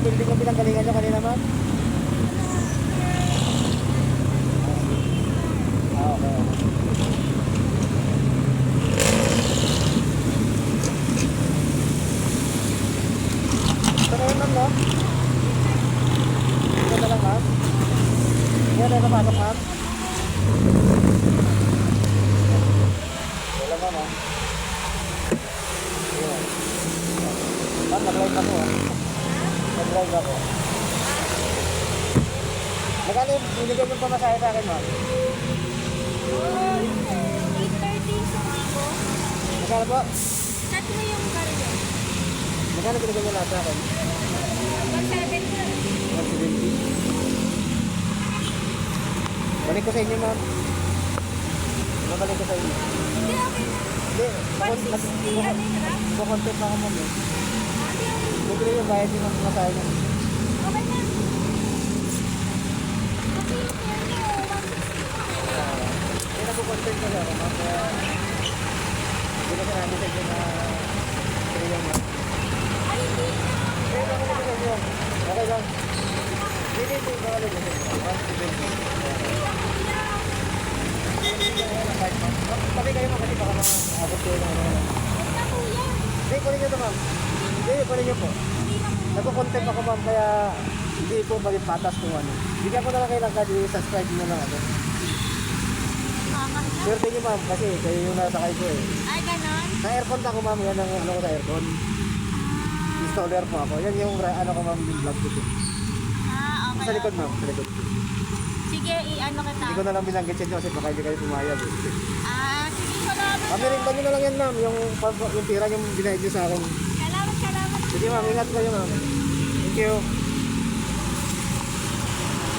Building ang pinanggalingan nyo kanina, ma'am? Okay. Ito na yun, ma'am, no? Ito na lang, ma'am. Yan na napasok, ma'am. Wala, ma'am, ha? Yan. Ma'am, nag-live ako, ha? Nag-drive ako. Magkano yung binigay yung pamasahe sa akin, ma'am? 8:30 sa ko. Magkano po? Chat mo yung karyo. Magkano binigay niyo lahat sa akin? 170. 170. Balik ko sa inyo, ma'am. Babalik ko sa inyo. Hindi, okay na. Hindi. 160, ano yun, ha? Kukontent na ako, ma'am. Hindi, okay. Bigli yung bayad yung pamasahe niyo. Okay na. Kasi yung ano, 160. Hindi na po content ko lang, ma'am. Kaya hindi na sinabi sa inyo na yung ma'am. Ay, hindi na. Okay lang, okay lang. Okay lang. Hindi po yung bawalin. 170. Pati kayo, ma'am, kasi baka maabot kayo ng ano. Huwag na, kuya. Hindi, kunin nyo ito, ma'am. Hindi, kunin nyo po. Hindi na, kuya. Nagko-content ako, ma'am, kaya hindi po balik patas kung ano. Bigyan ko na lang kayo lang kasi subscribe nyo lang ano. Makakala. Swerte nyo, ma'am, kasi kayo yung nasakay ko eh. Ay, ganon? Na-aircon ako, ma'am. Yan ang ano ko sa aircon. Installer po ako. Yan yung ano ko, ma'am, yung vlog ko. Ah, okay. Sa likod, ma'am. Sa likod. Sige, i-ano kita. Hindi ko na lang binanggit sa inyo kasi baka hindi kayo pumayag eh. Ah, sige, salamat. Pamirinda nyo na lang yan, ma'am. Yung tira yung binayad nyo sa akin. Salamat, salamat. Sige, ma'am. Ingat kayo, ma'am. Thank you.